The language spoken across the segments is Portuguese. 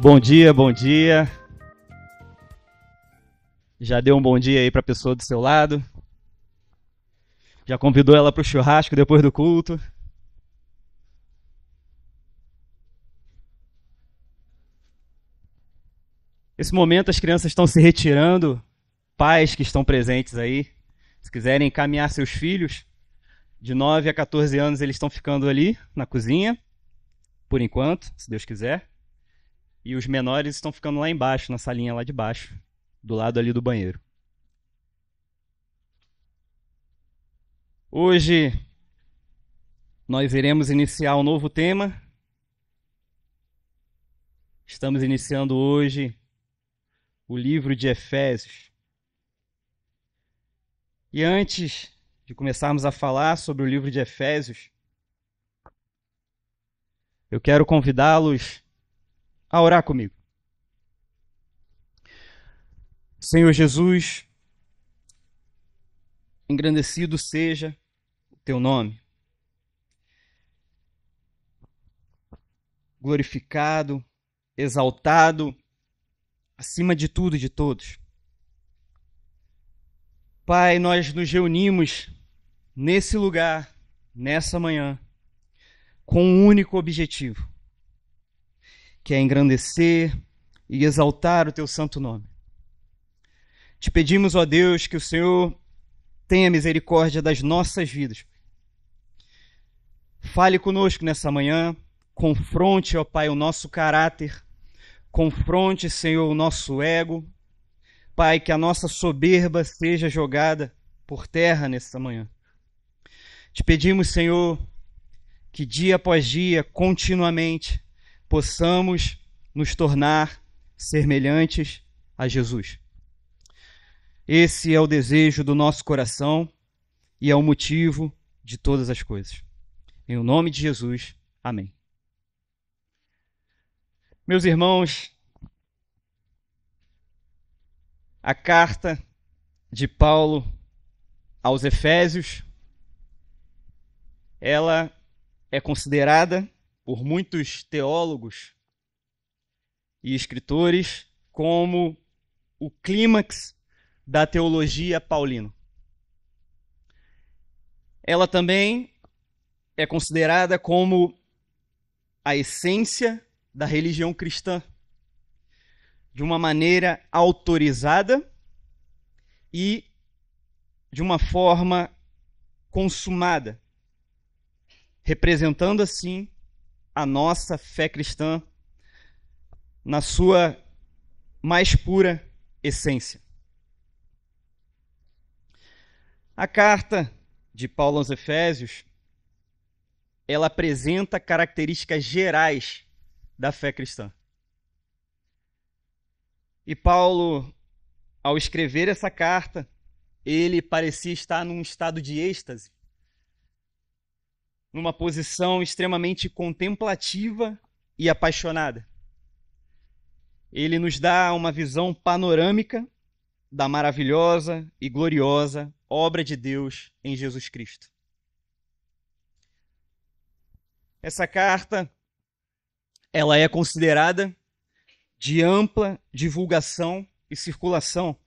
Bom dia, bom dia. Já deu um bom dia aí para a pessoa do seu lado? Já convidou ela para o churrasco depois do culto? Nesse momento as crianças estão se retirando, pais que estão presentes aí, se quiserem encaminhar seus filhos, de 9 a 14 anos eles estão ficando ali na cozinha, por enquanto, se Deus quiser. E os menores estão ficando lá embaixo, na salinha lá de baixo, do lado ali do banheiro. Hoje nós iremos iniciar um novo tema. Estamos iniciando hoje o livro de Efésios. E antes de começarmos a falar sobre o livro de Efésios, eu quero convidá-los a orar comigo. Senhor Jesus, engrandecido seja o teu nome, glorificado, exaltado, acima de tudo e de todos. Pai, nós nos reunimos nesse lugar, nessa manhã, com um único objetivo, que é engrandecer e exaltar o teu santo nome. Te pedimos, ó Deus, que o Senhor tenha misericórdia das nossas vidas. Fale conosco nessa manhã, confronte, ó Pai, o nosso caráter, confronte, Senhor, o nosso ego. Pai, que a nossa soberba seja jogada por terra nessa manhã. Te pedimos, Senhor, que dia após dia, continuamente, possamos nos tornar semelhantes a Jesus. Esse é o desejo do nosso coração e é o motivo de todas as coisas. Em nome de Jesus, amém. Meus irmãos, a carta de Paulo aos Efésios, ela é considerada por muitos teólogos e escritores como o clímax da teologia paulina. Ela também é considerada como a essência da religião cristã, de uma maneira autorizada e de uma forma consumada, representando assim a nossa fé cristã na sua mais pura essência. A carta de Paulo aos Efésios, ela apresenta características gerais da fé cristã. E Paulo, ao escrever essa carta, ele parecia estar num estado de êxtase, numa posição extremamente contemplativa e apaixonada. Ele nos dá uma visão panorâmica da maravilhosa e gloriosa obra de Deus em Jesus Cristo. Essa carta, ela é considerada de ampla divulgação e circulação,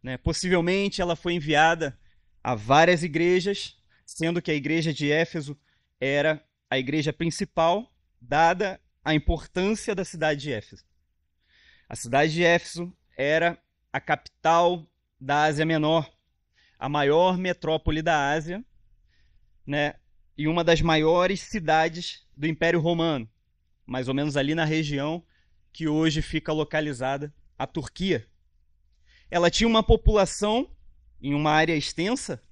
né? Possivelmente ela foi enviada a várias igrejas, sendo que a igreja de Éfeso era a igreja principal, dada a importância da cidade de Éfeso. A cidade de Éfeso era a capital da Ásia Menor, a maior metrópole da Ásia, né? E uma das maiores cidades do Império Romano, mais ou menos ali na região que hoje fica localizada a Turquia. Ela tinha uma população, em uma área extensa,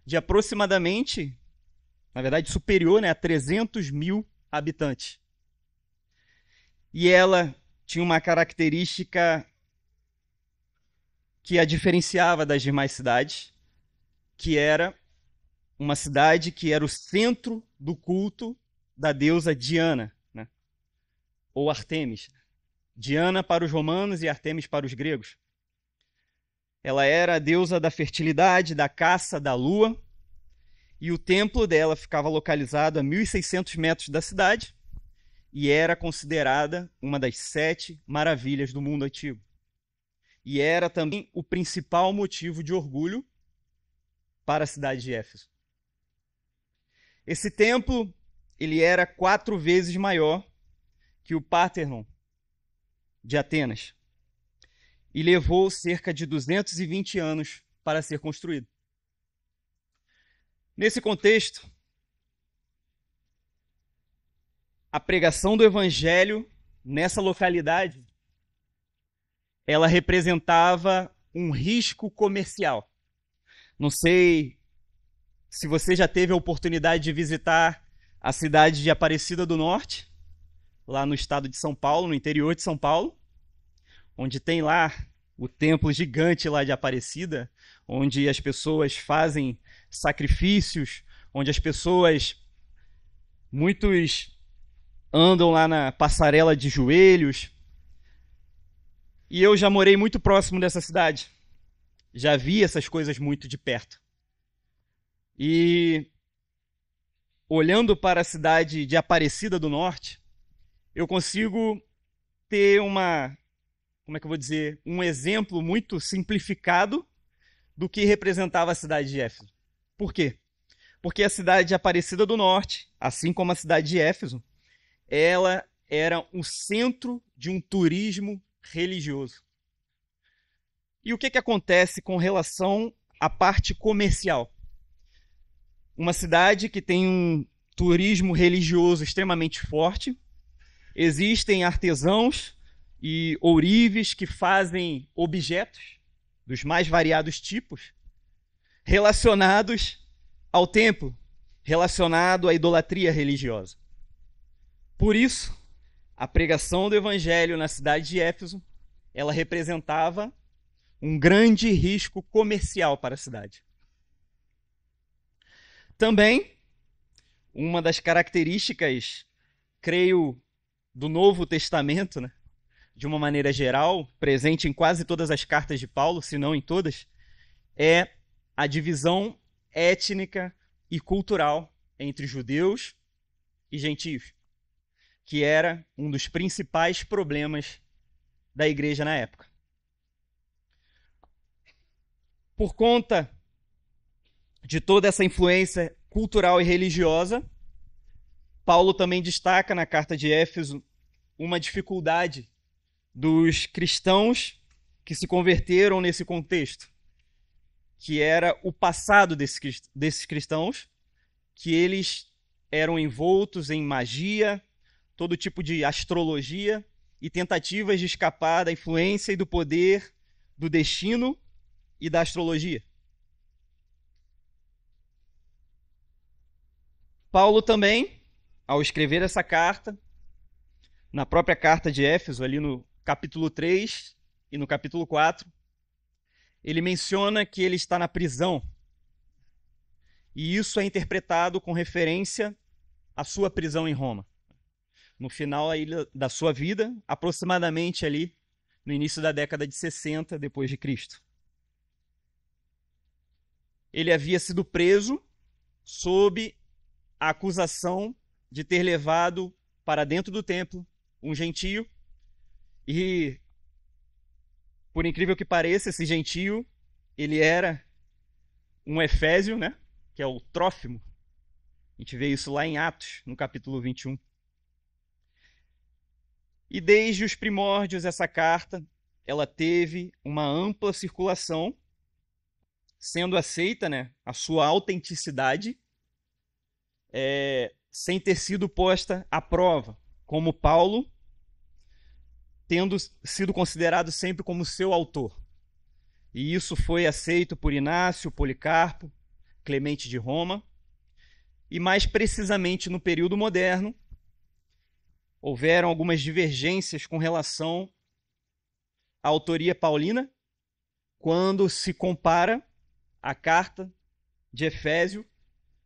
de aproximadamente, na verdade superior, né, a 300 mil habitantes. E ela tinha uma característica que a diferenciava das demais cidades, que era uma cidade que era o centro do culto da deusa Diana, né? Ou Artemis. Diana para os romanos e Artemis para os gregos. Ela era a deusa da fertilidade, da caça, da lua, e o templo dela ficava localizado a 1.600 metros da cidade, e era considerada uma das 7 maravilhas do mundo antigo. E era também o principal motivo de orgulho para a cidade de Éfeso. Esse templo, ele era 4 vezes maior que o Parthenon de Atenas e levou cerca de 220 anos para ser construído. Nesse contexto, a pregação do evangelho nessa localidade, ela representava um risco comercial. Não sei se você já teve a oportunidade de visitar a cidade de Aparecida do Norte, lá no estado de São Paulo, no interior de São Paulo, onde tem lá o templo gigante lá de Aparecida, onde as pessoas fazem sacrifícios, onde as pessoas, muitos andam lá na passarela de joelhos. E eu já morei muito próximo dessa cidade. Já vi essas coisas muito de perto. E olhando para a cidade de Aparecida do Norte, eu consigo ter um exemplo muito simplificado do que representava a cidade de Éfeso. Por quê? Porque a cidade de Aparecida do Norte, assim como a cidade de Éfeso, ela era um centro de um turismo religioso. E o que acontece com relação à parte comercial? Uma cidade que tem um turismo religioso extremamente forte, existem artesãos e ourives que fazem objetos dos mais variados tipos relacionados ao templo, relacionado à idolatria religiosa. Por isso, a pregação do evangelho na cidade de Éfeso, ela representava um grande risco comercial para a cidade. Também, uma das características, creio, do Novo Testamento, né, de uma maneira geral, presente em quase todas as cartas de Paulo, se não em todas, é a divisão étnica e cultural entre judeus e gentios, que era um dos principais problemas da igreja na época. Por conta de toda essa influência cultural e religiosa, Paulo também destaca na carta de Éfeso uma dificuldade dos cristãos que se converteram nesse contexto, que era o passado desses cristãos, que eles eram envoltos em magia, todo tipo de astrologia e tentativas de escapar da influência e do poder do destino e da astrologia. Paulo também, ao escrever essa carta, na própria carta de Éfeso, ali no capítulo 3 e no capítulo 4, ele menciona que ele está na prisão. E isso é interpretado com referência à sua prisão em Roma. No final da sua vida, aproximadamente ali no início da década de 60 depois de Cristo. Ele havia sido preso sob a acusação de ter levado para dentro do templo um gentio e, por incrível que pareça, esse gentio, ele era um efésio, né? Que é o Trófimo. A gente vê isso lá em Atos, no capítulo 21. E desde os primórdios, essa carta, ela teve uma ampla circulação, sendo aceita, né, a sua autenticidade, sem ter sido posta à prova, como Paulo, tendo sido considerado sempre como seu autor. E isso foi aceito por Inácio, Policarpo, Clemente de Roma, e mais precisamente no período moderno, houveram algumas divergências com relação à autoria paulina, quando se compara a carta de Efésio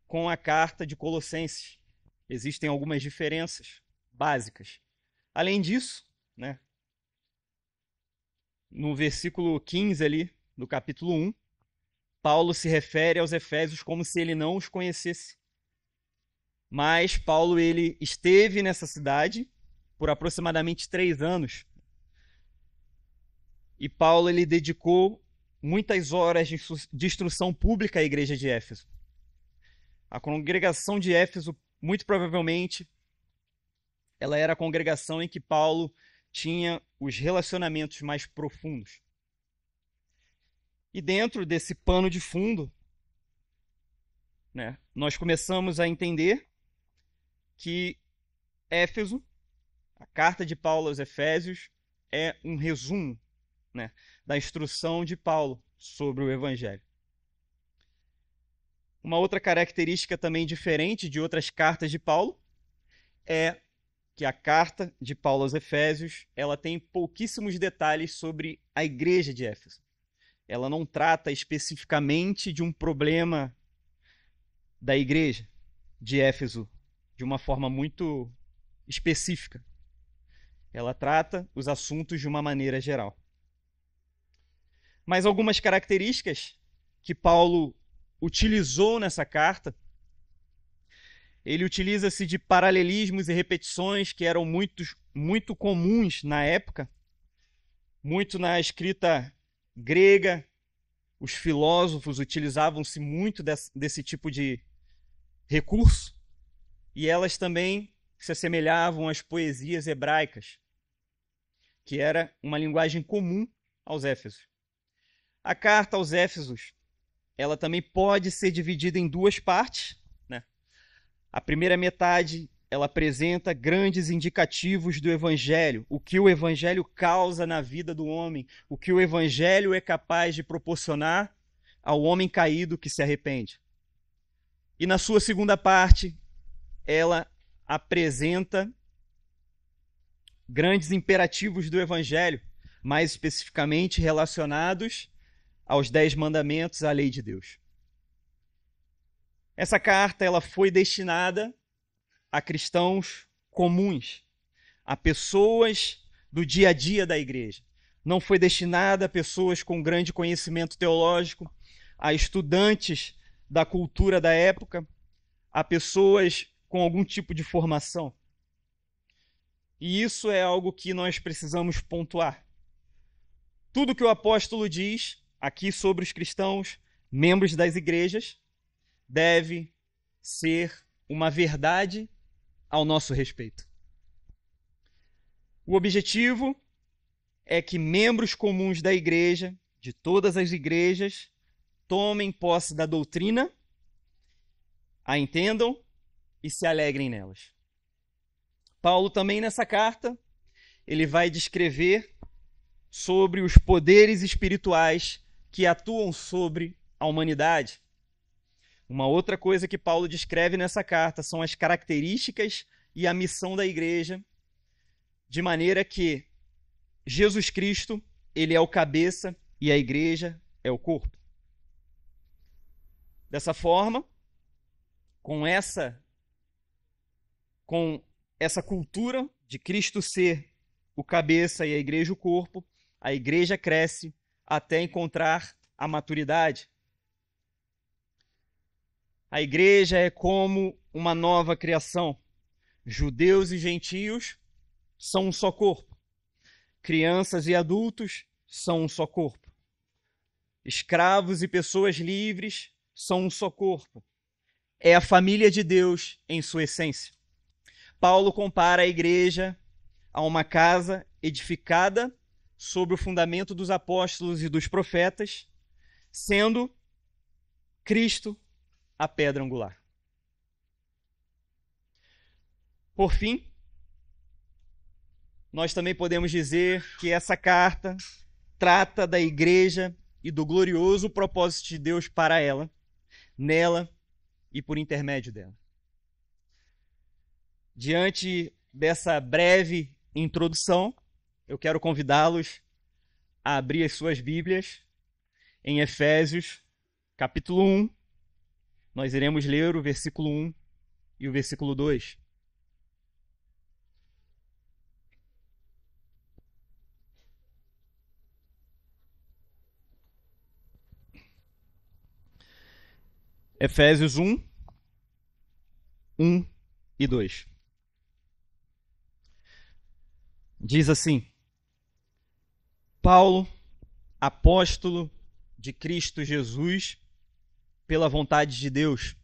com a carta de Colossenses. Existem algumas diferenças básicas. Além disso, né, no versículo 15 ali, do capítulo 1, Paulo se refere aos Efésios como se ele não os conhecesse. Mas Paulo, ele esteve nessa cidade por aproximadamente 3 anos. E Paulo ele dedicou muitas horas de instrução pública à igreja de Éfeso. A congregação de Éfeso, muito provavelmente, ela era a congregação em que Paulo tinha os relacionamentos mais profundos. E dentro desse pano de fundo, né, nós começamos a entender que Éfeso, a carta de Paulo aos Efésios, é um resumo, né, da instrução de Paulo sobre o Evangelho. Uma outra característica também diferente de outras cartas de Paulo é que a carta de Paulo aos Efésios ela tem pouquíssimos detalhes sobre a igreja de Éfeso. Ela não trata especificamente de um problema da igreja de Éfeso de uma forma muito específica. Ela trata os assuntos de uma maneira geral. Mas algumas características que Paulo utilizou nessa carta, ele utiliza-se de paralelismos e repetições que eram muito comuns na época, muito na escrita grega. Os filósofos utilizavam-se muito desse tipo de recurso, e elas também se assemelhavam às poesias hebraicas, que era uma linguagem comum aos Éfesos. A carta aos Éfesos, ela também pode ser dividida em duas partes, né? A primeira metade, ela apresenta grandes indicativos do Evangelho, o que o Evangelho causa na vida do homem, o que o Evangelho é capaz de proporcionar ao homem caído que se arrepende. E na sua segunda parte, ela apresenta grandes imperativos do Evangelho, mais especificamente relacionados aos 10 mandamentos, à lei de Deus. Essa carta ela foi destinada a cristãos comuns, a pessoas do dia a dia da igreja. Não foi destinada a pessoas com grande conhecimento teológico, a estudantes da cultura da época, a pessoas com algum tipo de formação. E isso é algo que nós precisamos pontuar. Tudo que o apóstolo diz aqui sobre os cristãos, membros das igrejas, deve ser uma verdade ao nosso respeito. O objetivo é que membros comuns da igreja, de todas as igrejas, tomem posse da doutrina, a entendam e se alegrem nelas. Paulo também nessa carta, ele vai descrever sobre os poderes espirituais que atuam sobre a humanidade. Uma outra coisa que Paulo descreve nessa carta são as características e a missão da igreja, de maneira que Jesus Cristo, ele é o cabeça e a igreja é o corpo. Dessa forma, com essa cultura de Cristo ser o cabeça e a igreja o corpo, a igreja cresce até encontrar a maturidade. A igreja é como uma nova criação. Judeus e gentios são um só corpo. Crianças e adultos são um só corpo. Escravos e pessoas livres são um só corpo. É a família de Deus em sua essência. Paulo compara a igreja a uma casa edificada sobre o fundamento dos apóstolos e dos profetas, sendo Cristo a pedra angular. Por fim, nós também podemos dizer que essa carta trata da igreja e do glorioso propósito de Deus para ela, nela e por intermédio dela. Diante dessa breve introdução, eu quero convidá-los a abrir as suas Bíblias em Efésios, capítulo 1. Nós iremos ler o versículo 1 e o versículo 2. Efésios 1, 1 e 2. diz assim: Paulo, apóstolo de Cristo Jesus, pela vontade de Deus,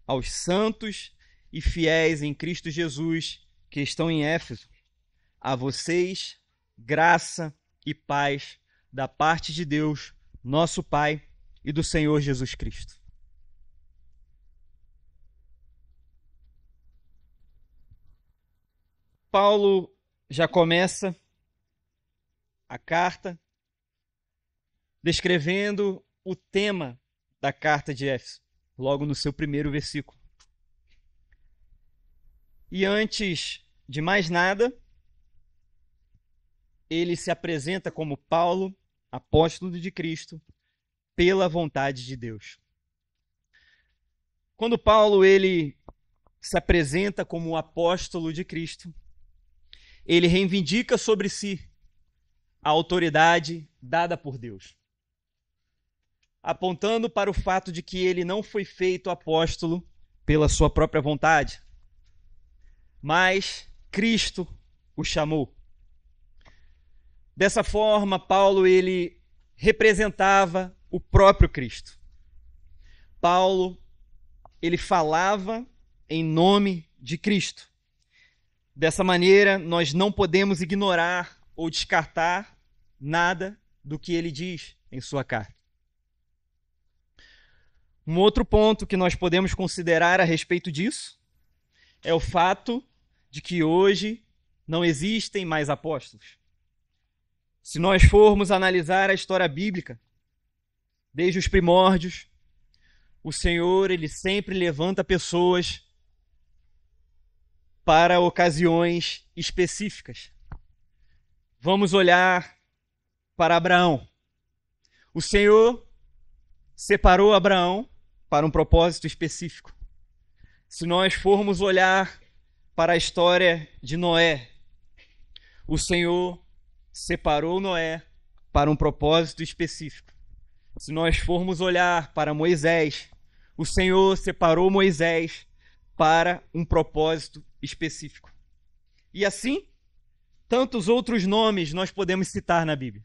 aos santos e fiéis em Cristo Jesus que estão em Éfeso, a vocês, graça e paz da parte de Deus, nosso Pai, e do Senhor Jesus Cristo. Paulo já começa a carta descrevendo o tema da carta de Éfeso, logo no seu primeiro versículo. E antes de mais nada, ele se apresenta como Paulo, apóstolo de Cristo, pela vontade de Deus. Quando Paulo ele se apresenta como apóstolo de Cristo, ele reivindica sobre si a autoridade dada por Deus, apontando para o fato de que ele não foi feito apóstolo pela sua própria vontade, mas Cristo o chamou. Dessa forma, Paulo ele representava o próprio Cristo. Paulo ele falava em nome de Cristo. Dessa maneira, nós não podemos ignorar ou descartar nada do que ele diz em sua carta. Um outro ponto que nós podemos considerar a respeito disso é o fato de que hoje não existem mais apóstolos. Se nós formos analisar a história bíblica, desde os primórdios, o Senhor ele sempre levanta pessoas para ocasiões específicas. Vamos olhar para Abraão. O Senhor separou Abraão para um propósito específico. Se nós formos olhar para a história de Noé, o Senhor separou Noé para um propósito específico. Se nós formos olhar para Moisés, o Senhor separou Moisés para um propósito específico. E assim, tantos outros nomes nós podemos citar na Bíblia.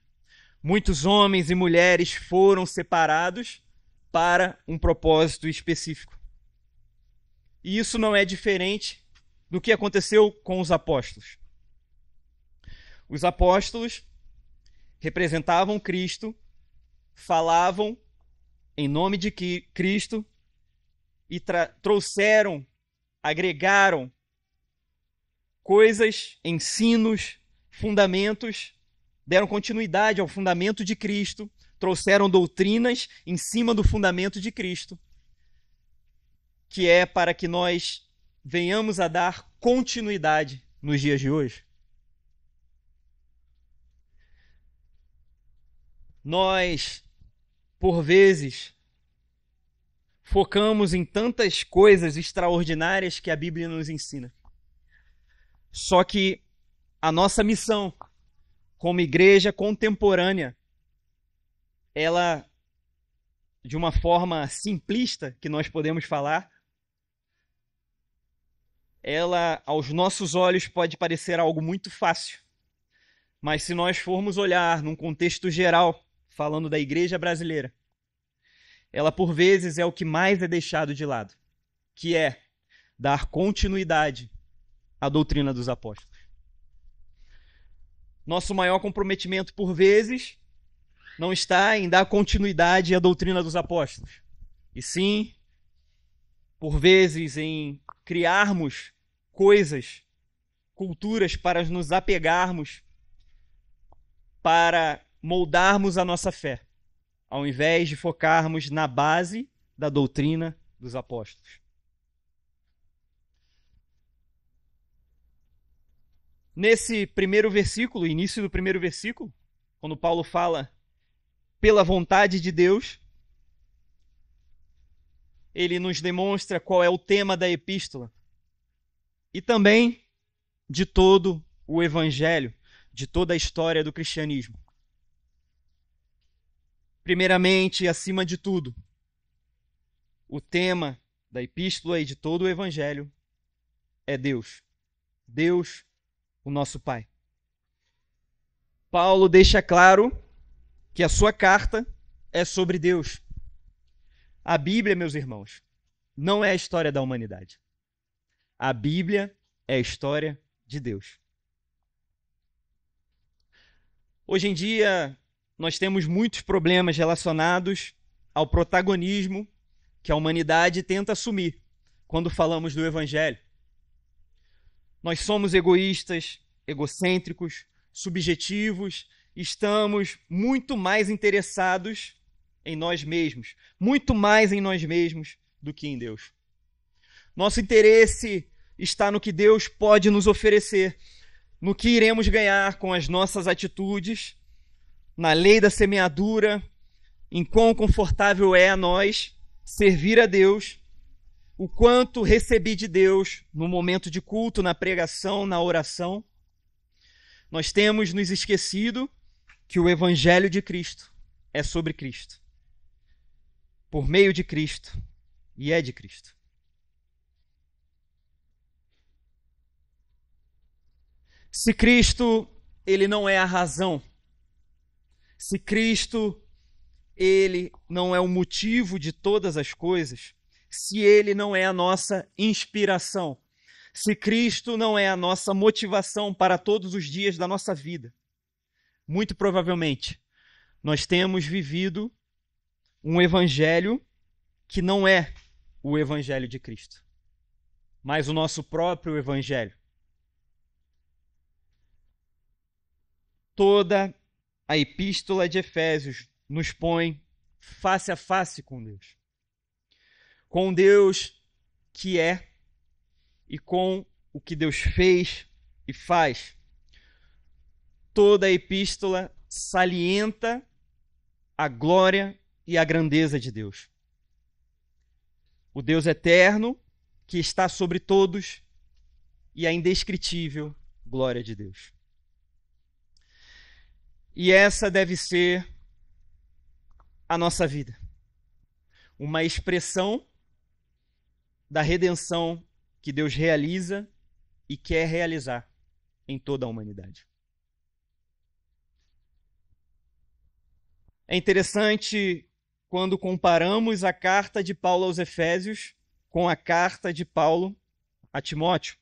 Muitos homens e mulheres foram separados para um propósito específico. E isso não é diferente do que aconteceu com os apóstolos. Os apóstolos representavam Cristo, falavam em nome de Cristo e trouxeram, agregaram coisas, ensinos, fundamentos, deram continuidade ao fundamento de Cristo, trouxeram doutrinas em cima do fundamento de Cristo, que é para que nós venhamos a dar continuidade nos dias de hoje. Nós, por vezes, focamos em tantas coisas extraordinárias que a Bíblia nos ensina. Só que a nossa missão, como igreja contemporânea, ela, de uma forma simplista que nós podemos falar, ela, aos nossos olhos, pode parecer algo muito fácil. Mas se nós formos olhar num contexto geral, falando da igreja brasileira, ela por vezes é o que mais é deixado de lado, que é dar continuidade à doutrina dos apóstolos. Nosso maior comprometimento por vezes não está em dar continuidade à doutrina dos apóstolos, e sim, por vezes, em criarmos coisas, culturas para nos apegarmos, para moldarmos a nossa fé, ao invés de focarmos na base da doutrina dos apóstolos. Nesse primeiro versículo, início do primeiro versículo, quando Paulo fala pela vontade de Deus, ele nos demonstra qual é o tema da epístola e também de todo o evangelho, de toda a história do cristianismo. Primeiramente, acima de tudo, o tema da epístola e de todo o evangelho é Deus. Deus, o nosso Pai. Paulo deixa claro que a sua carta é sobre Deus. A Bíblia, meus irmãos, não é a história da humanidade. A Bíblia é a história de Deus. Hoje em dia, nós temos muitos problemas relacionados ao protagonismo que a humanidade tenta assumir quando falamos do Evangelho. Nós somos egoístas, egocêntricos, subjetivos, estamos muito mais interessados em nós mesmos, muito mais em nós mesmos do que em Deus. Nosso interesse está no que Deus pode nos oferecer, no que iremos ganhar com as nossas atitudes, na lei da semeadura, em quão confortável é a nós servir a Deus, o quanto recebi de Deus no momento de culto, na pregação, na oração. Nós temos nos esquecido que o Evangelho de Cristo é sobre Cristo, por meio de Cristo, e é de Cristo. Se Cristo, ele não é a razão, se Cristo, ele não é o motivo de todas as coisas, se ele não é a nossa inspiração, se Cristo não é a nossa motivação para todos os dias da nossa vida, muito provavelmente nós temos vivido um evangelho que não é o evangelho de Cristo, mas o nosso próprio evangelho. Toda a epístola de Efésios nos põe face a face com Deus. Com Deus que é e com o que Deus fez e faz. Toda a epístola salienta a glória e a grandeza de Deus. O Deus eterno que está sobre todos e a indescritível glória de Deus. E essa deve ser a nossa vida. Uma expressão da redenção que Deus realiza e quer realizar em toda a humanidade. É interessante quando comparamos a carta de Paulo aos Efésios com a carta de Paulo a Timóteo.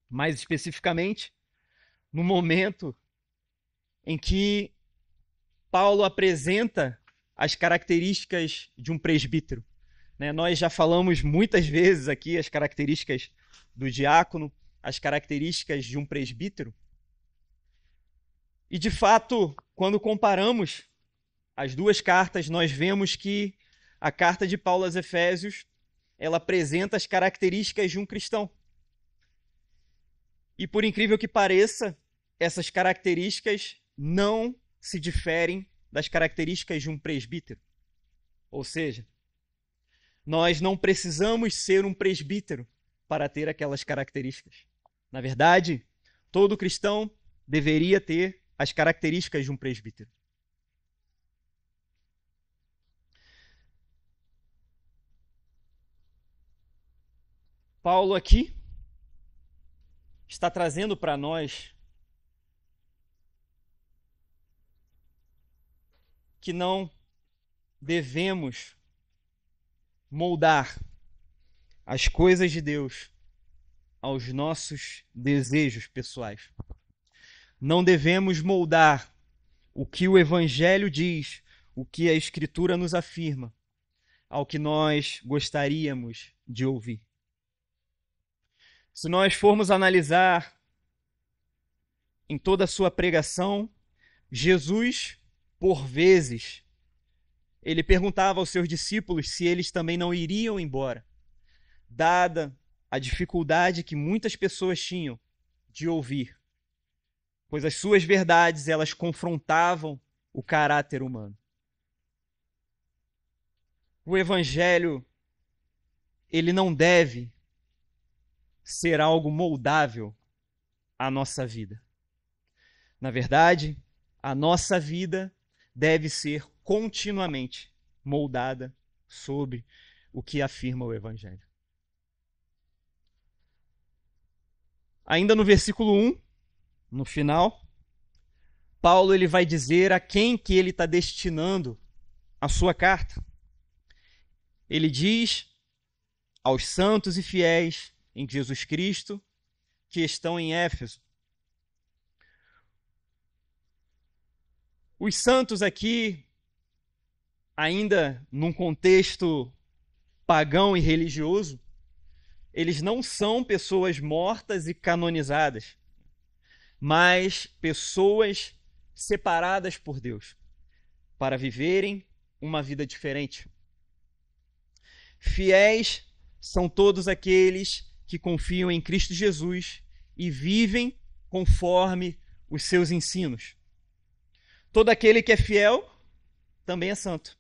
Mais especificamente, no momento em que Paulo apresenta as características de um presbítero. Nós já falamos muitas vezes aqui as características do diácono, as características de um presbítero. E, de fato, quando comparamos as duas cartas, nós vemos que a carta de Paulo aos Efésios, ela apresenta as características de um cristão. E, por incrível que pareça, essas características não se diferem das características de um presbítero. Ou seja, nós não precisamos ser um presbítero para ter aquelas características. Na verdade, todo cristão deveria ter as características de um presbítero. Paulo aqui está trazendo para nós que não devemos moldar as coisas de Deus aos nossos desejos pessoais. Não devemos moldar o que o Evangelho diz, o que a Escritura nos afirma, ao que nós gostaríamos de ouvir. Se nós formos analisar em toda a sua pregação, Jesus, por vezes, ele perguntava aos seus discípulos se eles também não iriam embora, dada a dificuldade que muitas pessoas tinham de ouvir, pois as suas verdades, elas confrontavam o caráter humano. O Evangelho, ele não deve ser algo moldável à nossa vida. Na verdade, a nossa vida deve ser continuamente moldada sobre o que afirma o Evangelho. Ainda no versículo 1, no final, Paulo ele vai dizer a quem que ele está destinando a sua carta. Ele diz aos santos e fiéis em Jesus Cristo que estão em Éfeso. Os santos aqui, ainda num contexto pagão e religioso, eles não são pessoas mortas e canonizadas, mas pessoas separadas por Deus para viverem uma vida diferente. Fiéis são todos aqueles que confiam em Cristo Jesus e vivem conforme os seus ensinos. Todo aquele que é fiel também é santo.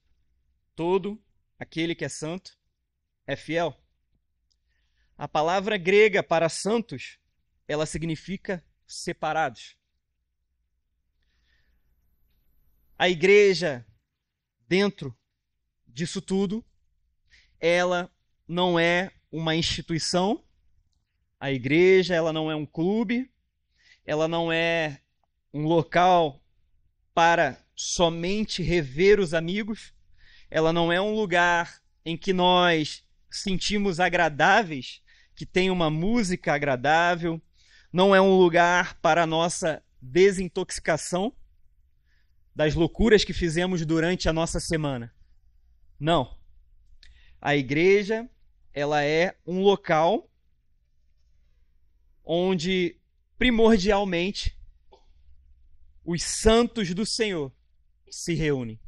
Todo aquele que é santo é fiel. A palavra grega para santos, ela significa separados. A igreja, dentro disso tudo, ela não é uma instituição. A igreja, ela não é um clube. Ela não é um local para somente rever os amigos. Ela não é um lugar em que nós sentimos agradáveis, que tem uma música agradável. Não é um lugar para a nossa desintoxicação das loucuras que fizemos durante a nossa semana. Não. A igreja, ela é um local onde, primordialmente, os santos do Senhor se reúnem.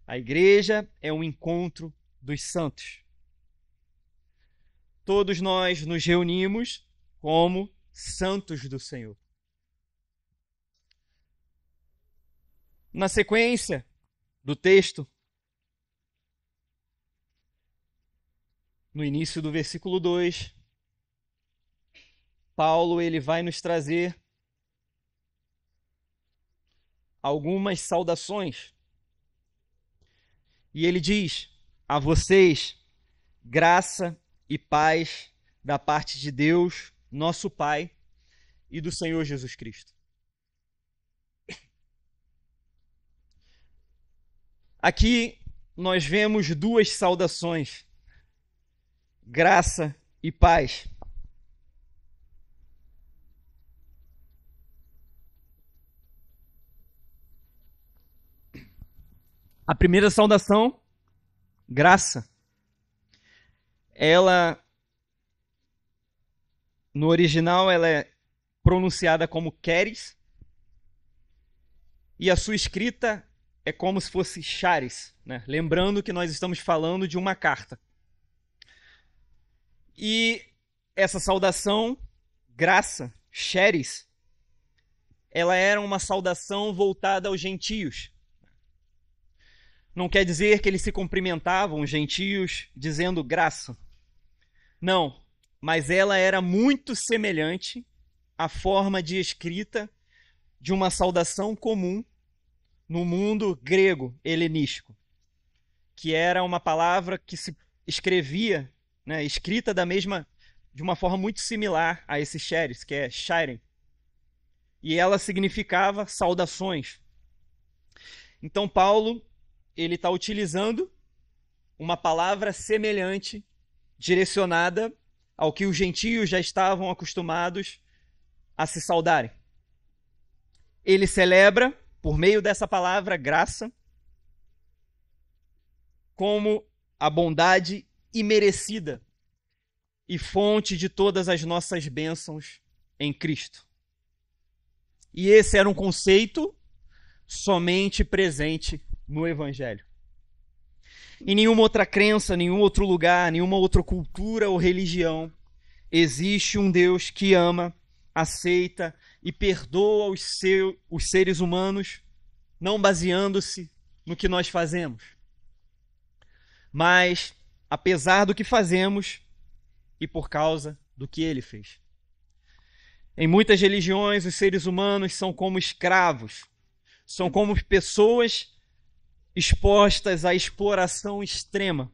A igreja é um encontro dos santos. Todos nós nos reunimos como santos do Senhor. Na sequência do texto, no início do versículo 2, Paulo ele vai nos trazer algumas saudações. E ele diz: a vocês, graça e paz da parte de Deus, nosso Pai, e do Senhor Jesus Cristo. Aqui nós vemos duas saudações: graça e paz. A primeira saudação, graça, ela, no original, ela é pronunciada como charis, e a sua escrita é como se fosse charis, né? Lembrando que nós estamos falando de uma carta. E essa saudação, graça, charis, ela era uma saudação voltada aos gentios. Não quer dizer que eles se cumprimentavam, os gentios, dizendo graça. Não, mas ela era muito semelhante à forma de escrita de uma saudação comum no mundo grego helenístico, que era uma palavra que se escrevia, né, escrita de uma forma muito similar a esse charis, que é chairen. E ela significava saudações. Então Paulo ele está utilizando uma palavra semelhante, direcionada ao que os gentios já estavam acostumados a se saudarem. Ele celebra, por meio dessa palavra, graça, como a bondade imerecida e fonte de todas as nossas bênçãos em Cristo. E esse era um conceito somente presente no Evangelho. Em nenhuma outra crença, nenhum outro lugar, nenhuma outra cultura ou religião existe um Deus que ama, aceita e perdoa os seres humanos, não baseando-se no que nós fazemos, mas apesar do que fazemos e por causa do que ele fez. Em muitas religiões, os seres humanos são como escravos, são como pessoas expostas à exploração extrema,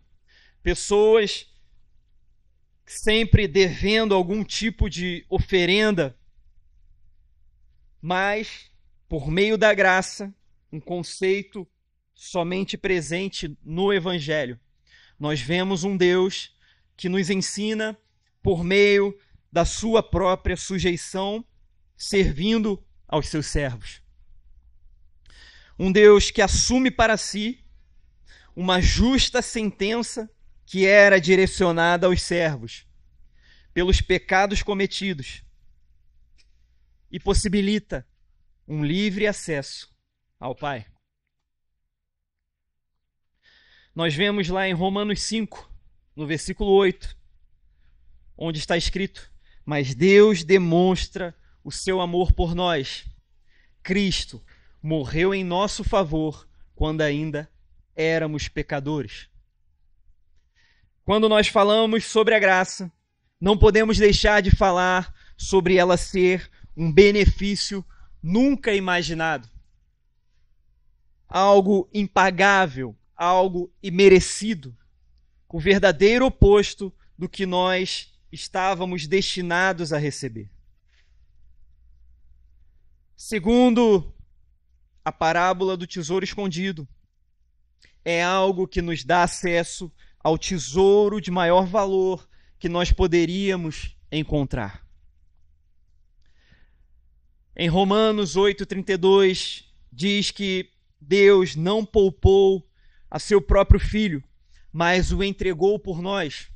pessoas sempre devendo algum tipo de oferenda, mas por meio da graça, um conceito somente presente no Evangelho. Nós vemos um Deus que nos ensina por meio da sua própria sujeição, servindo aos seus servos. Um Deus que assume para si uma justa sentença que era direcionada aos servos pelos pecados cometidos e possibilita um livre acesso ao Pai. Nós vemos lá em Romanos 5, no versículo 8, onde está escrito: mas Deus demonstra o seu amor por nós. Cristo morreu em nosso favor quando ainda éramos pecadores. Quando nós falamos sobre a graça, não podemos deixar de falar sobre ela ser um benefício nunca imaginado. Algo impagável, algo imerecido, o verdadeiro oposto do que nós estávamos destinados a receber. Segundo a parábola do tesouro escondido, é algo que nos dá acesso ao tesouro de maior valor que nós poderíamos encontrar. Em Romanos 8,32, diz que Deus não poupou a seu próprio Filho, mas o entregou por nós.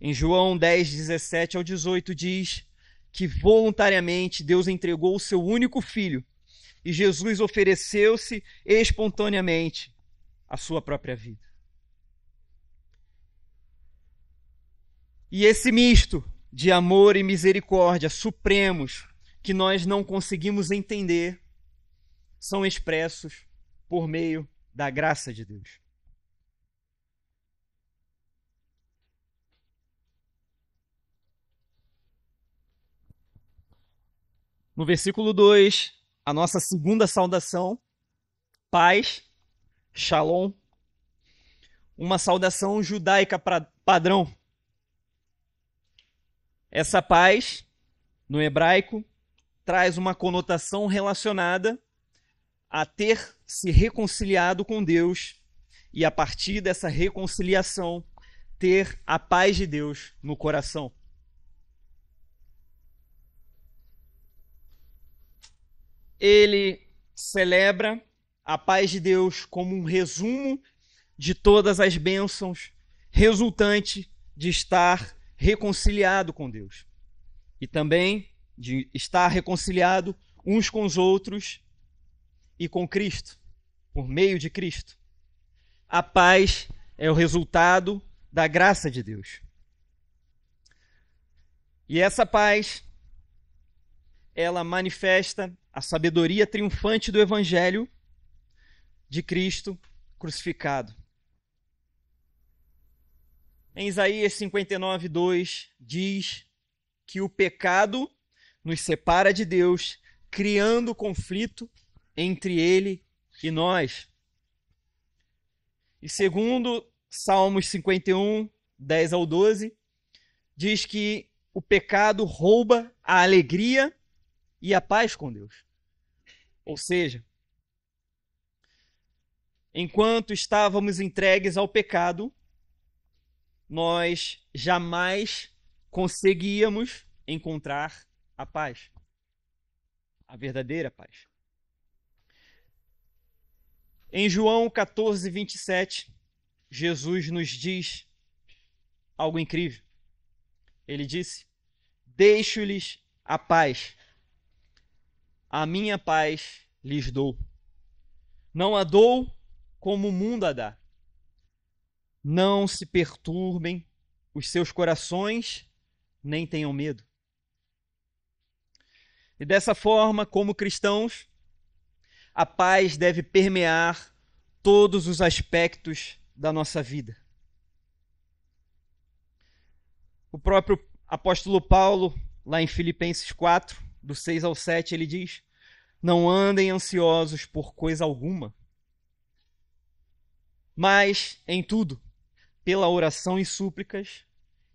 Em João 10, 17 ao 18, diz que voluntariamente Deus entregou o seu único Filho e Jesus ofereceu-se espontaneamente a sua própria vida. E esse misto de amor e misericórdia supremos que nós não conseguimos entender são expressos por meio da graça de Deus. No versículo 2, a nossa segunda saudação, paz, shalom, uma saudação judaica padrão. Essa paz, no hebraico, traz uma conotação relacionada a ter se reconciliado com Deus e, a partir dessa reconciliação, ter a paz de Deus no coração. Ele celebra a paz de Deus como um resumo de todas as bênçãos resultante de estar reconciliado com Deus e também de estar reconciliado uns com os outros e com Cristo, por meio de Cristo. A paz é o resultado da graça de Deus. E essa paz, ela manifesta a sabedoria triunfante do Evangelho de Cristo crucificado. Em Isaías 59, 2, diz que o pecado nos separa de Deus, criando conflito entre ele e nós. E segundo Salmos 51, 10 ao 12, diz que o pecado rouba a alegria e a paz com Deus. Ou seja, enquanto estávamos entregues ao pecado, nós jamais conseguíamos encontrar a paz, a verdadeira paz. Em João 14, 27, Jesus nos diz algo incrível. Ele disse: deixo-lhes a paz, a minha paz lhes dou. Não a dou como o mundo a dá. Não se perturbem os seus corações, nem tenham medo. E dessa forma, como cristãos, a paz deve permear todos os aspectos da nossa vida. O próprio apóstolo Paulo, lá em Filipenses 4, do 6 ao 7, ele diz: não andem ansiosos por coisa alguma, mas, em tudo, pela oração e súplicas,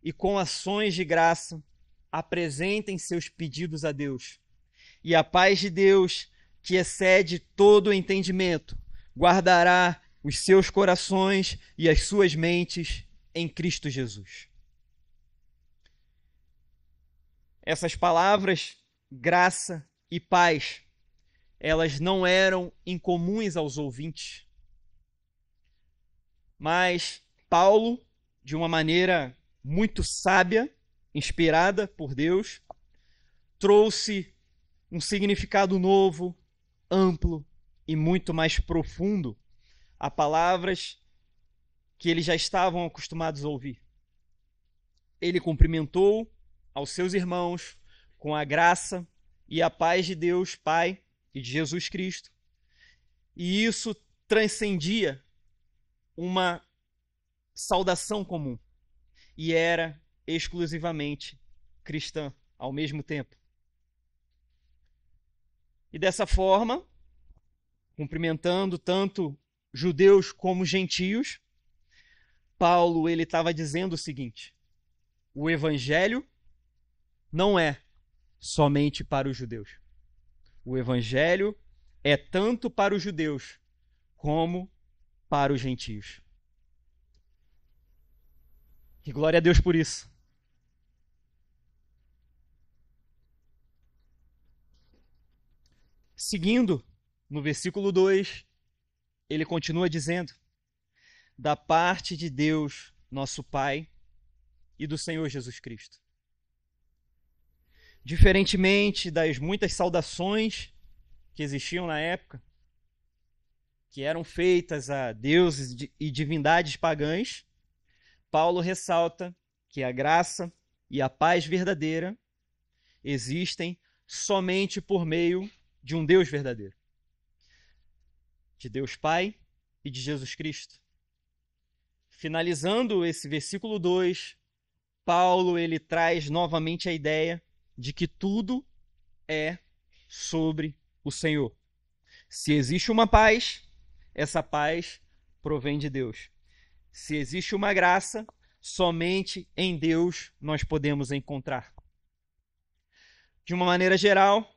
e com ações de graça, apresentem seus pedidos a Deus. E a paz de Deus, que excede todo o entendimento, guardará os seus corações e as suas mentes em Cristo Jesus. Essas palavras, graça e paz, elas não eram incomuns aos ouvintes. Mas Paulo, de uma maneira muito sábia, inspirada por Deus, trouxe um significado novo, amplo e muito mais profundo a palavras que eles já estavam acostumados a ouvir. Ele cumprimentou aos seus irmãos com a graça e a paz de Deus, Pai, e de Jesus Cristo. E isso transcendia uma saudação comum e era exclusivamente cristã ao mesmo tempo. E dessa forma, cumprimentando tanto judeus como gentios, Paulo ele estava dizendo o seguinte: o evangelho não é somente para os judeus. O evangelho é tanto para os judeus como para os gentios. E glória a Deus por isso. Seguindo, no versículo 2, ele continua dizendo: da parte de Deus, nosso Pai, e do Senhor Jesus Cristo. Diferentemente das muitas saudações que existiam na época, que eram feitas a deuses e divindades pagãs, Paulo ressalta que a graça e a paz verdadeira existem somente por meio de um Deus verdadeiro, de Deus Pai e de Jesus Cristo. Finalizando esse versículo 2, Paulo ele traz novamente a ideia de que tudo é sobre o Senhor. Se existe uma paz, essa paz provém de Deus. Se existe uma graça, somente em Deus nós podemos encontrar. De uma maneira geral,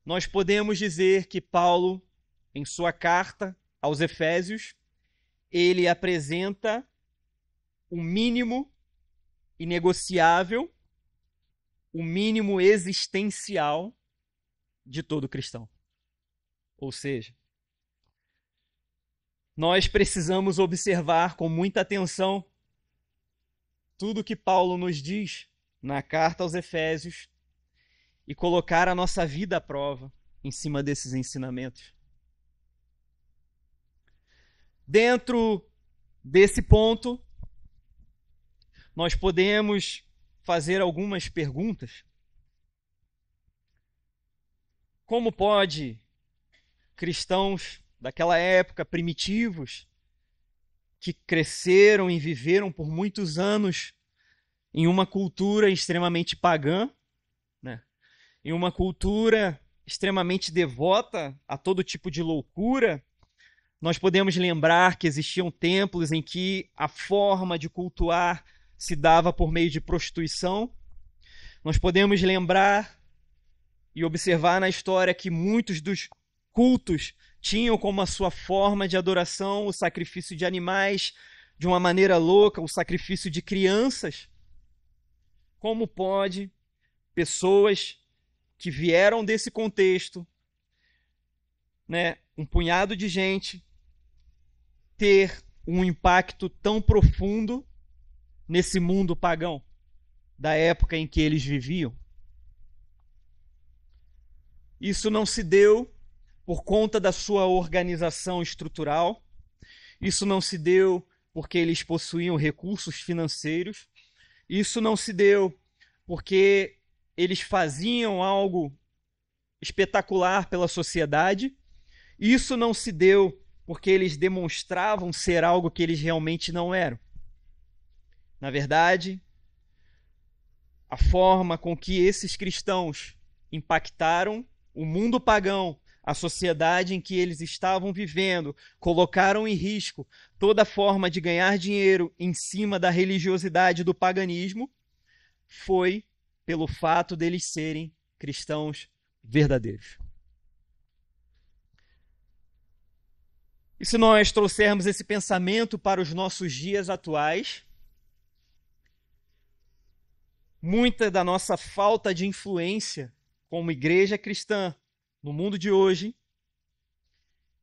nós podemos dizer que Paulo, em sua carta aos Efésios, ele apresenta o mínimo inegociável, o mínimo existencial de todo cristão. Ou seja, nós precisamos observar com muita atenção tudo que Paulo nos diz na carta aos Efésios e colocar a nossa vida à prova em cima desses ensinamentos. Dentro desse ponto, nós podemos fazer algumas perguntas. Como pode cristãos daquela época, primitivos, que cresceram e viveram por muitos anos em uma cultura extremamente pagã, né? Em uma cultura extremamente devota a todo tipo de loucura, nós podemos lembrar que existiam templos em que a forma de cultuar se dava por meio de prostituição. Nós podemos lembrar e observar na história que muitos dos cultos tinham como a sua forma de adoração o sacrifício de animais, de uma maneira louca, o sacrifício de crianças. Como pode pessoas que vieram desse contexto, né, um punhado de gente, ter um impacto tão profundo nesse mundo pagão da época em que eles viviam? Isso não se deu por conta da sua organização estrutural, isso não se deu porque eles possuíam recursos financeiros, isso não se deu porque eles faziam algo espetacular pela sociedade, isso não se deu porque eles demonstravam ser algo que eles realmente não eram. Na verdade, a forma com que esses cristãos impactaram o mundo pagão, a sociedade em que eles estavam vivendo, colocaram em risco toda forma de ganhar dinheiro em cima da religiosidade do paganismo, foi pelo fato deles serem cristãos verdadeiros. E se nós trouxermos esse pensamento para os nossos dias atuais, muita da nossa falta de influência como igreja cristã no mundo de hoje,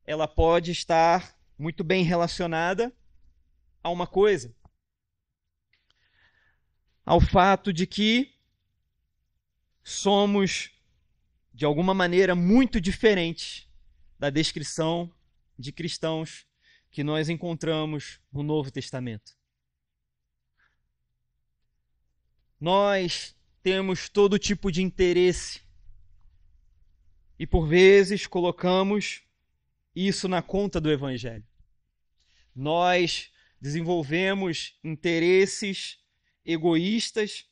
ela pode estar muito bem relacionada a uma coisa, ao fato de que somos, de alguma maneira, muito diferentes da descrição de cristãos que nós encontramos no Novo Testamento. Nós temos todo tipo de interesse e, por vezes, colocamos isso na conta do Evangelho. Nós desenvolvemos interesses egoístas,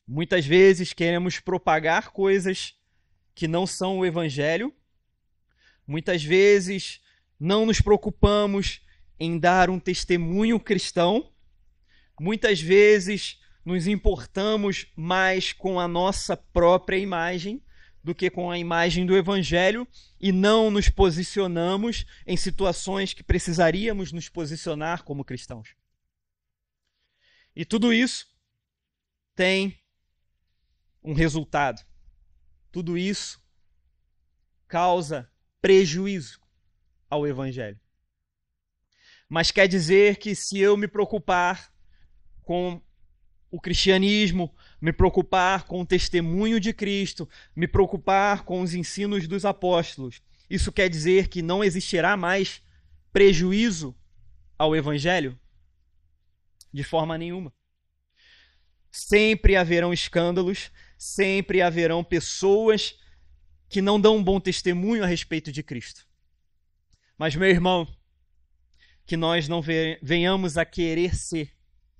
muitas vezes queremos propagar coisas que não são o Evangelho, muitas vezes não nos preocupamos em dar um testemunho cristão, muitas vezes nos importamos mais com a nossa própria imagem do que com a imagem do Evangelho e não nos posicionamos em situações que precisaríamos nos posicionar como cristãos. E tudo isso tem um resultado. Tudo isso causa prejuízo ao Evangelho. Mas quer dizer que se eu me preocupar com o cristianismo, me preocupar com o testemunho de Cristo, me preocupar com os ensinos dos apóstolos, isso quer dizer que não existirá mais prejuízo ao Evangelho? De forma nenhuma. Sempre haverão escândalos, sempre haverão pessoas que não dão um bom testemunho a respeito de Cristo. Mas, meu irmão, que nós não venhamos a querer ser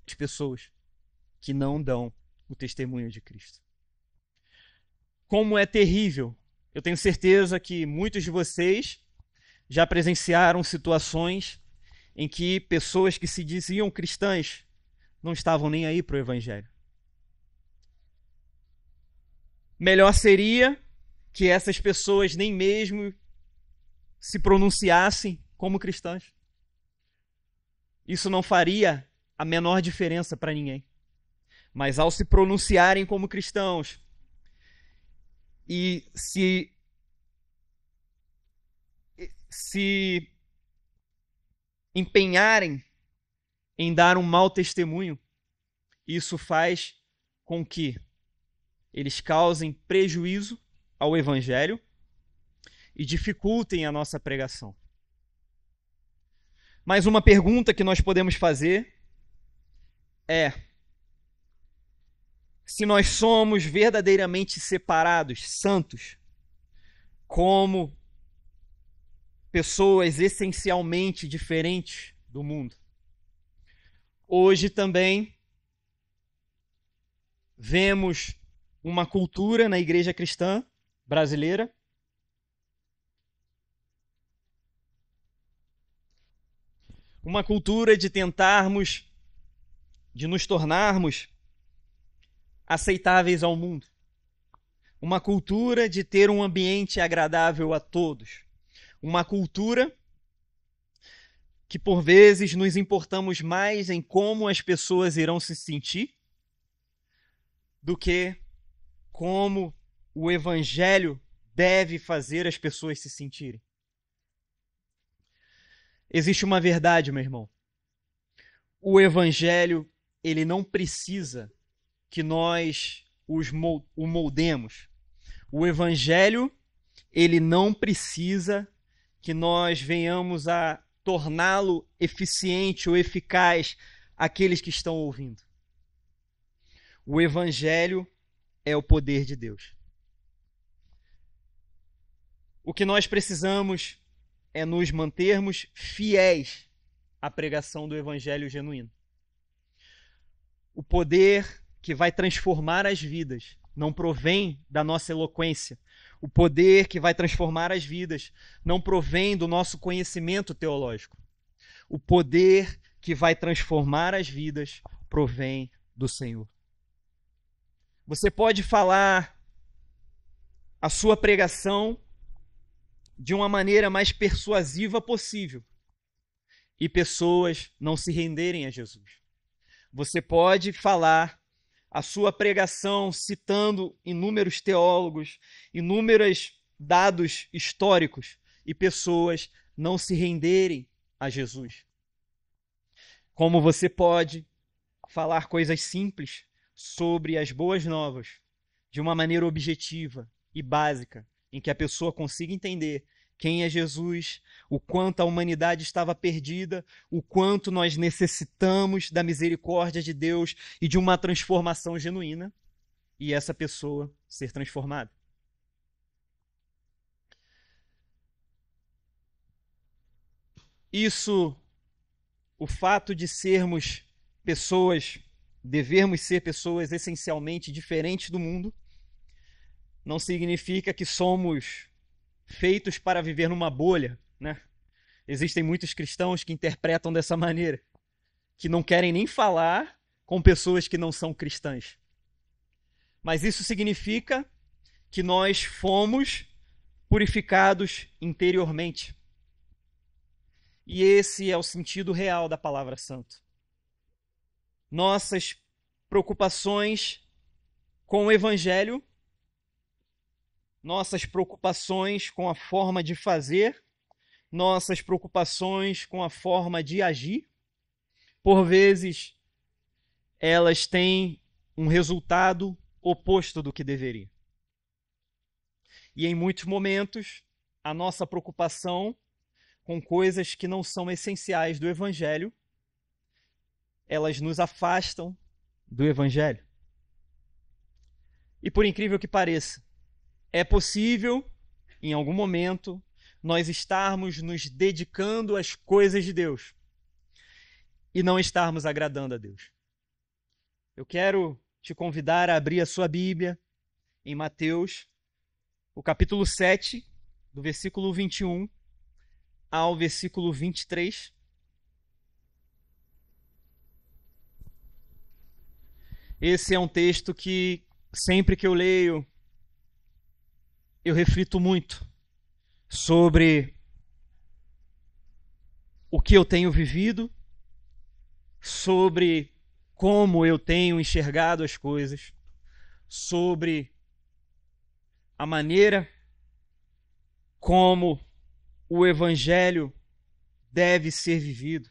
as pessoas que não dão o testemunho de Cristo. Como é terrível. Eu tenho certeza que muitos de vocês já presenciaram situações em que pessoas que se diziam cristãs não estavam nem aí para o Evangelho. Melhor seria que essas pessoas nem mesmo se pronunciassem como cristãs. Isso não faria a menor diferença para ninguém. Mas ao se pronunciarem como cristãos e se empenharem em dar um mau testemunho, isso faz com que eles causem prejuízo ao Evangelho e dificultem a nossa pregação. Mas uma pergunta que nós podemos fazer é: se nós somos verdadeiramente separados, santos, como pessoas essencialmente diferentes do mundo, hoje também vemos uma cultura na igreja cristã brasileira uma cultura de nos tornarmos aceitáveis ao mundo. Uma cultura de ter um ambiente agradável a todos. Uma cultura que, por vezes, nos importamos mais em como as pessoas irão se sentir do que como o Evangelho deve fazer as pessoas se sentirem. Existe uma verdade, meu irmão. O Evangelho, ele não precisa que nós o moldemos. O Evangelho, ele não precisa que nós venhamos a torná-lo eficiente ou eficaz àqueles que estão ouvindo. O Evangelho é o poder de Deus. O que nós precisamos é nos mantermos fiéis à pregação do Evangelho genuíno. O poder que vai transformar as vidas não provém da nossa eloquência. O poder que vai transformar as vidas não provém do nosso conhecimento teológico. O poder que vai transformar as vidas provém do Senhor. Você pode falar a sua pregação de uma maneira mais persuasiva possível e pessoas não se renderem a Jesus. Você pode falar a sua pregação citando inúmeros teólogos, inúmeros dados históricos e pessoas não se renderem a Jesus. Como você pode falar coisas simples sobre as boas novas de uma maneira objetiva e básica, em que a pessoa consiga entender quem é Jesus, o quanto a humanidade estava perdida, o quanto nós necessitamos da misericórdia de Deus e de uma transformação genuína, e essa pessoa ser transformada. Isso, o fato de sermos pessoas, devermos ser pessoas essencialmente diferentes do mundo, não significa que somos feitos para viver numa bolha, né? Existem muitos cristãos que interpretam dessa maneira, que não querem nem falar com pessoas que não são cristãs. Mas isso significa que nós fomos purificados interiormente. E esse é o sentido real da palavra santo. Nossas preocupações com o evangelho, nossas preocupações com a forma de fazer, nossas preocupações com a forma de agir, por vezes elas têm um resultado oposto do que deveria. E em muitos momentos, a nossa preocupação com coisas que não são essenciais do evangelho, elas nos afastam do evangelho. E por incrível que pareça, é possível, em algum momento, nós estarmos nos dedicando às coisas de Deus e não estarmos agradando a Deus. Eu quero te convidar a abrir a sua Bíblia em Mateus, o capítulo 7, do versículo 21 ao versículo 23. Esse é um texto que, sempre que eu leio, eu reflito muito sobre o que eu tenho vivido, sobre como eu tenho enxergado as coisas, sobre a maneira como o evangelho deve ser vivido.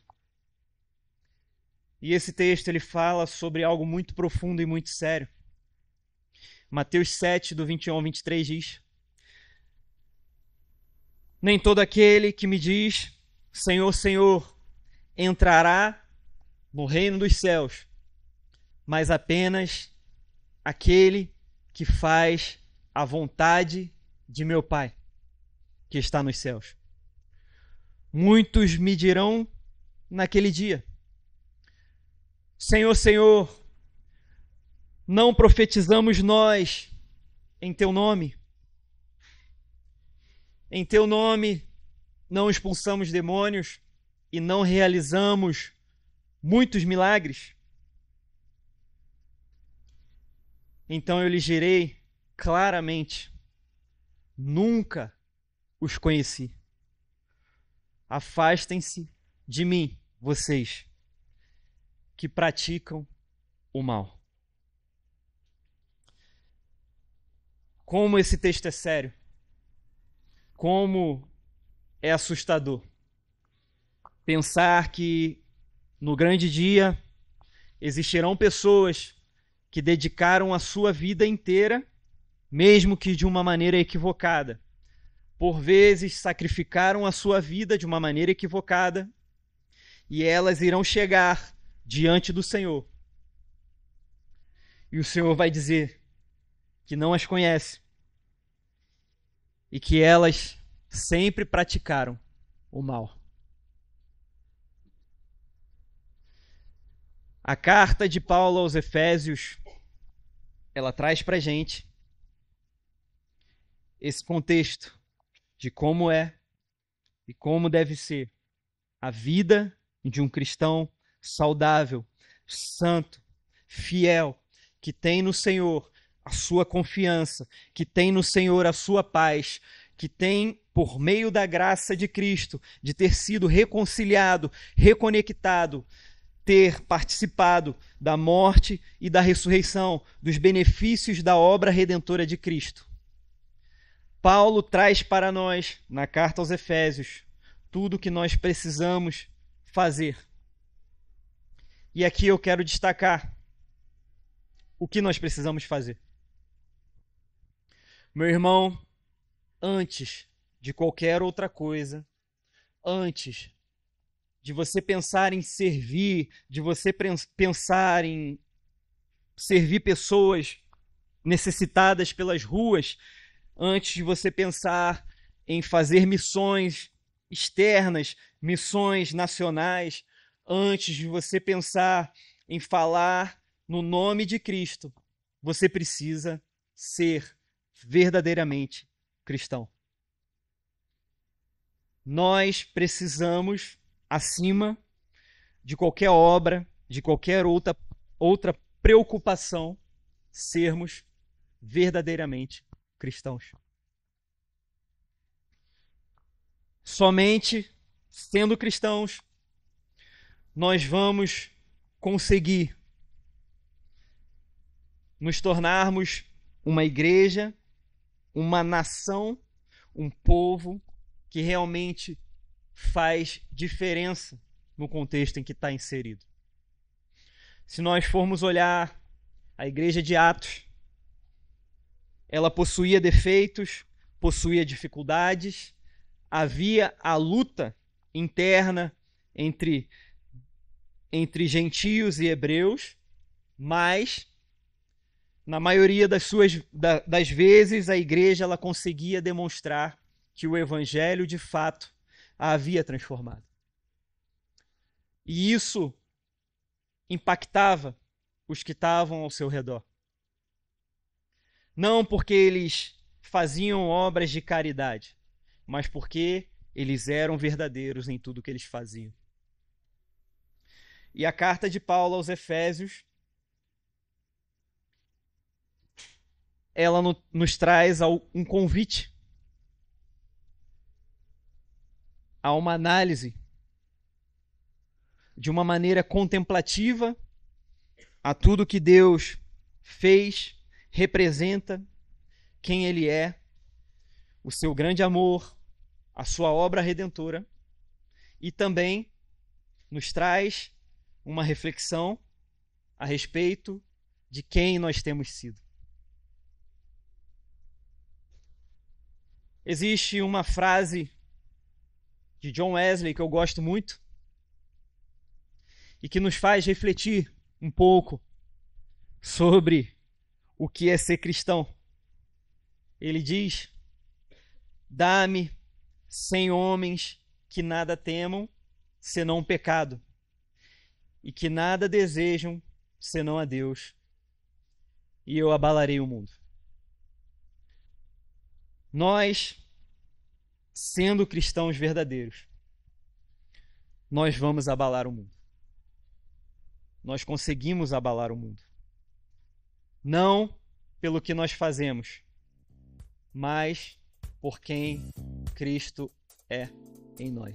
E esse texto ele fala sobre algo muito profundo e muito sério. Mateus 7, do 21 ao 23 diz: nem todo aquele que me diz, Senhor, Senhor, entrará no reino dos céus, mas apenas aquele que faz a vontade de meu Pai, que está nos céus. Muitos me dirão naquele dia: Senhor, Senhor, não profetizamos nós em teu nome? Em teu nome não expulsamos demônios e não realizamos muitos milagres? Então eu lhes direi claramente: nunca os conheci. Afastem-se de mim, vocês que praticam o mal. Como esse texto é sério. Como é assustador pensar que no grande dia existirão pessoas que dedicaram a sua vida inteira, mesmo que de uma maneira equivocada. Por vezes sacrificaram a sua vida de uma maneira equivocada, e elas irão chegar diante do Senhor. E o Senhor vai dizer que não as conhece e que elas sempre praticaram o mal. A carta de Paulo aos Efésios, ela traz para a gente esse contexto de como é e como deve ser a vida de um cristão saudável, santo, fiel, que tem no Senhor a sua confiança, que tem no Senhor a sua paz, que tem, por meio da graça de Cristo, de ter sido reconciliado, reconectado, ter participado da morte e da ressurreição, dos benefícios da obra redentora de Cristo. Paulo traz para nós, na carta aos Efésios, tudo o que nós precisamos fazer. E aqui eu quero destacar o que nós precisamos fazer. Meu irmão, antes de qualquer outra coisa, antes de você pensar em servir, de você pensar em servir pessoas necessitadas pelas ruas, antes de você pensar em fazer missões externas, missões nacionais, antes de você pensar em falar no nome de Cristo, você precisa ser verdadeiramente cristão. Nós precisamos, acima de qualquer obra, de qualquer outra preocupação, sermos verdadeiramente cristãos. Somente sendo cristãos, nós vamos conseguir nos tornarmos uma igreja, uma nação, um povo que realmente faz diferença no contexto em que está inserido. Se nós formos olhar a igreja de Atos, ela possuía defeitos, possuía dificuldades, havia a luta interna entre gentios e hebreus, mas na maioria das vezes a igreja ela conseguia demonstrar que o evangelho de fato a havia transformado. E isso impactava os que estavam ao seu redor. Não porque eles faziam obras de caridade, mas porque eles eram verdadeiros em tudo que eles faziam. E a carta de Paulo aos Efésios, ela nos traz um convite a uma análise de uma maneira contemplativa a tudo que Deus fez, representa, quem Ele é, o seu grande amor, a sua obra redentora, e também nos traz uma reflexão a respeito de quem nós temos sido. Existe uma frase de John Wesley que eu gosto muito e que nos faz refletir um pouco sobre o que é ser cristão. Ele diz: dá-me 100 homens que nada temam senão o pecado e que nada desejam senão a Deus, e eu abalarei o mundo. Nós, sendo cristãos verdadeiros, nós vamos abalar o mundo. Nós conseguimos abalar o mundo. Não pelo que nós fazemos, mas por quem Cristo é em nós.